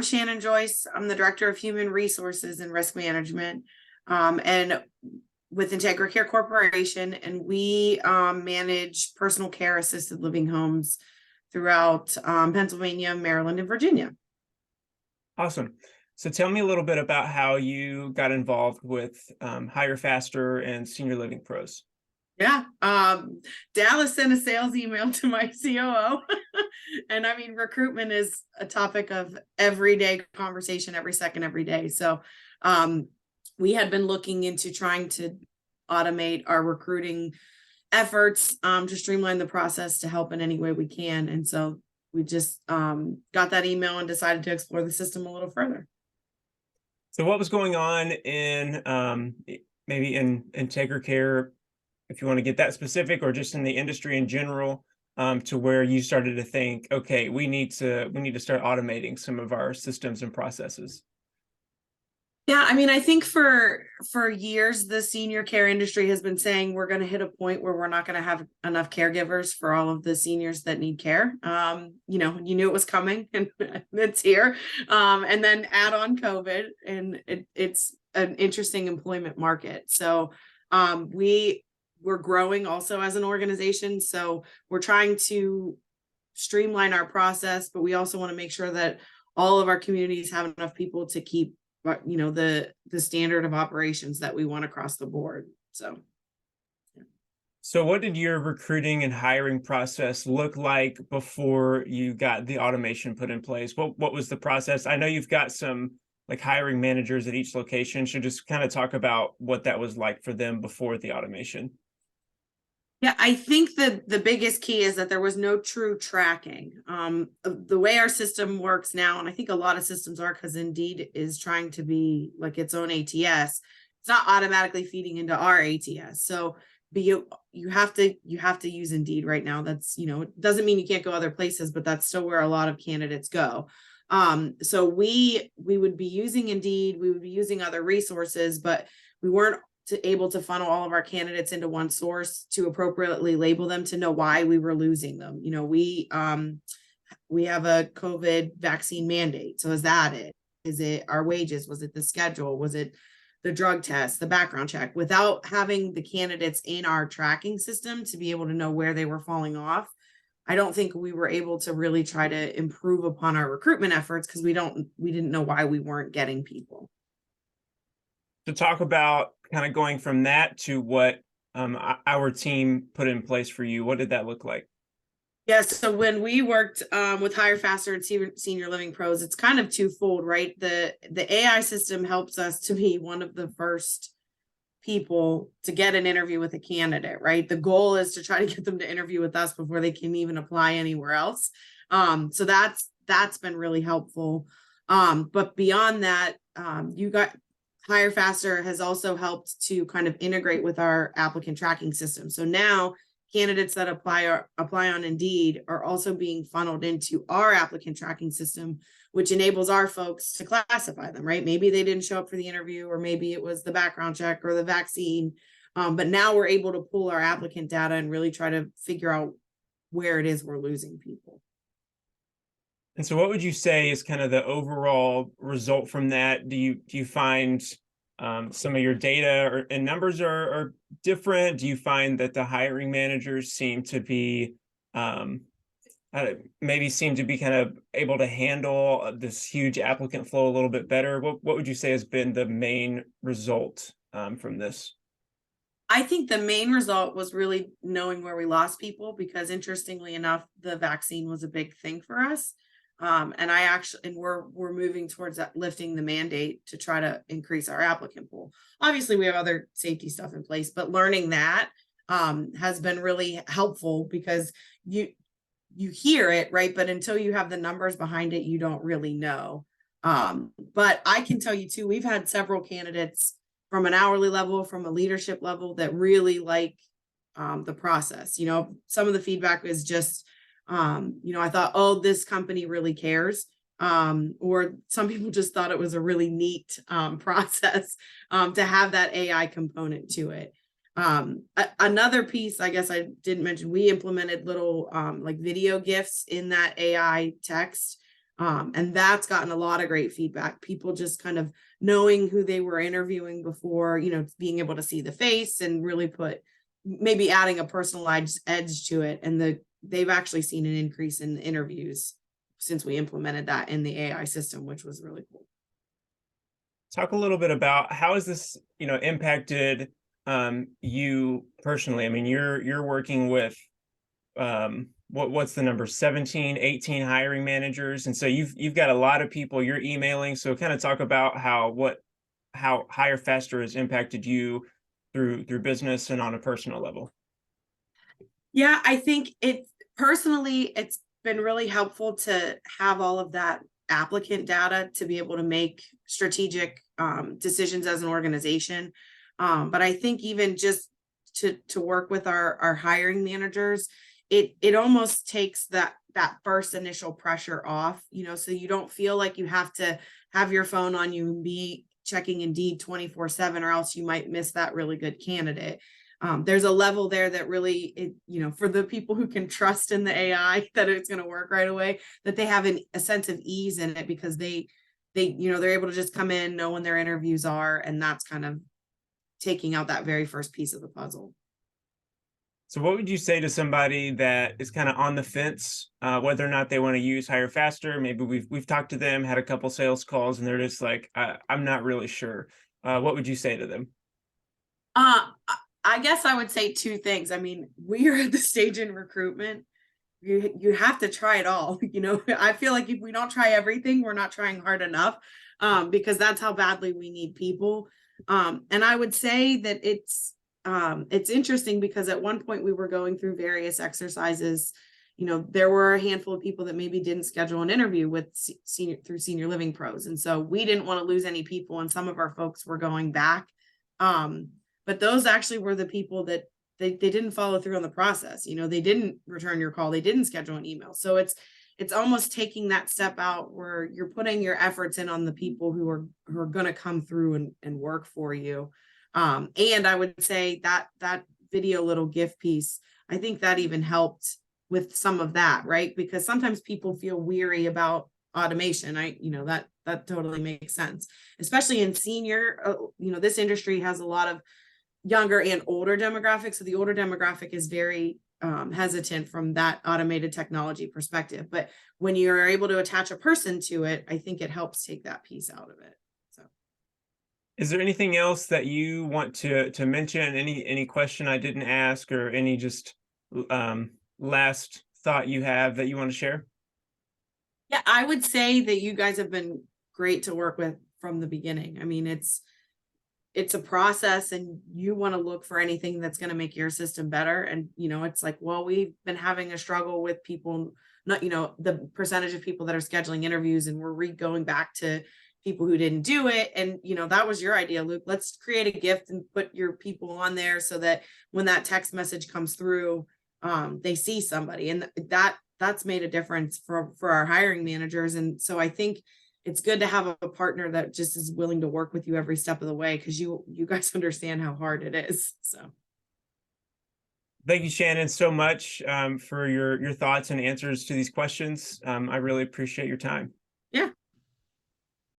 I'm Shannon Joyce. I'm the Director of Human Resources and Risk Management, and with Integra Care Corporation, and we manage personal care assisted living homes throughout Pennsylvania, Maryland, and Virginia. Awesome. So tell me a little bit about how you got involved with Hire Faster and Senior Living Pros. Yeah. Dallas sent a sales email to my COO. And I mean, recruitment is a topic of everyday conversation, every second, every day. So we had been looking into trying to automate our recruiting efforts to streamline the process to help in any way we can. And so we just got that email and decided to explore the system a little further. So what was going on in maybe in Integra Care, if you want to get that specific, or just in the industry in general, to where you started to think, okay, we need to start automating some of our systems and processes? Yeah, I mean, I think for years, the senior care industry has been saying we're going to hit a point where we're not going to have enough caregivers for all of the seniors that need care. You knew it was coming, and it's here. And then add on COVID, and it's an interesting employment market. So we're growing also as an organization. So we're trying to streamline our process, but we also want to make sure that all of our communities have enough people to keep the standard of operations that we want across the board. So what did your recruiting and hiring process look like before you got the automation put in place? What was the process? I know you've got some like hiring managers at each location. So just kind of talk about what that was like for them before the automation. Yeah, I think that the biggest key is that there was no true tracking. The way our system works now, and I think a lot of systems are, because Indeed is trying to be like its own ATS. It's not automatically feeding into our ATS. So you have to use Indeed right now. That's, it doesn't mean you can't go other places, but that's still where a lot of candidates go. So we would be using Indeed, we would be using other resources, but we weren't able to funnel all of our candidates into one source to appropriately label them to know why we were losing them. We have a COVID vaccine mandate. So is that it? Is it our wages? Was it the schedule? Was it the drug test, the background check? Without having the candidates in our tracking system to be able to know where they were falling off, I don't think we were able to really try to improve upon our recruitment efforts, because we didn't know why we weren't getting people. To talk about kind of going from that to what our team put in place for you, what did that look like? Yeah, so when we worked with Hire Faster and Senior Living Pros, it's kind of twofold, right? The AI system helps us to be one of the first people to get an interview with a candidate, right? The goal is to try to get them to interview with us before they can even apply anywhere else. So that's been really helpful. But beyond that, Hire Faster has also helped to kind of integrate with our applicant tracking system. So now candidates that apply on Indeed are also being funneled into our applicant tracking system, which enables our folks to classify them, right? Maybe they didn't show up for the interview, or maybe it was the background check or the vaccine. But now we're able to pull our applicant data and really try to figure out where it is we're losing people. And so what would you say is kind of the overall result from that? Do you find some of your data and numbers are different? Do you find that the hiring managers seem to be kind of able to handle this huge applicant flow a little bit better? What would you say has been the main result from this? I think the main result was really knowing where we lost people, because interestingly enough, the vaccine was a big thing for us. And we're moving towards that, lifting the mandate to try to increase our applicant pool. Obviously, we have other safety stuff in place, but learning that has been really helpful, because you hear it, right? But until you have the numbers behind it, you don't really know. But I can tell you too, we've had several candidates from an hourly level, from a leadership level, that really like the process. Some of the feedback is just, I thought, oh, this company really cares. Or some people just thought it was a really neat process to have that AI component to it. Another piece, I guess I didn't mention, we implemented little like video GIFs in that AI text And that's gotten a lot of great feedback. People just kind of knowing who they were interviewing before, being able to see the face and really maybe adding a personalized edge to it. And they've actually seen an increase in interviews since we implemented that in the AI system, which was really cool. Talk a little bit about how has this, impacted you personally? I mean, you're working with what's the number, 17, 18 hiring managers, and so you've got a lot of people you're emailing. So kind of talk about how Hire Faster has impacted you through business and on a personal level. Yeah, I think it's been really helpful to have all of that applicant data to be able to make strategic decisions as an organization. But I think even just to work with our hiring managers, it almost takes that first initial pressure off, so you don't feel like you have to have your phone on you and be checking Indeed 24/7, or else you might miss that really good candidate. There's a level there that really, for the people who can trust in the AI that it's going to work right away, that they have a sense of ease in it, because they're able to just come in, know when their interviews are, and that's kind of taking out that very first piece of the puzzle. So what would you say to somebody that is kind of on the fence, whether or not they want to use Hire Faster? Maybe we've talked to them, had a couple sales calls, and they're just like, I'm not really sure. What would you say to them? I guess I would say two things. I mean, we are at the stage in recruitment. You have to try it all. I feel like if we don't try everything, we're not trying hard enough, because that's how badly we need people. And I would say that it's interesting, because at one point we were going through various exercises. There were a handful of people that maybe didn't schedule an interview with Senior Living Pros, and so we didn't want to lose any people, and some of our folks were going back. But those actually were the people that they didn't follow through on the process. They didn't return your call, they didn't schedule an email. So it's almost taking that step out where you're putting your efforts in on the people who are going to come through and work for you. And I would say that video little gift piece, I think that even helped with some of that, right? Because sometimes people feel weary about automation. That totally makes sense, especially in senior. This industry has a lot of younger and older demographics. So the older demographic is very hesitant from that automated technology perspective. But when you're able to attach a person to it, I think it helps take that piece out of it. So, is there anything else that you want to mention? Any question I didn't ask, or any just last thought you have that you want to share? yeah, I would say that you guys have been great to work with from the beginning. I mean, it's a process, and you want to look for anything that's going to make your system better. And it's like, well, we've been having a struggle with people, not the percentage of people that are scheduling interviews, and we're going back to people who didn't do it. And that was your idea, Luke. Let's create a gift and put your people on there, so that when that text message comes through, they see somebody. And that's made a difference for our hiring managers. And so I think it's good to have a partner that just is willing to work with you every step of the way, because you guys understand how hard it is. So Thank you, Shannon, so much for your thoughts and answers to these questions. I really appreciate your time. yeah,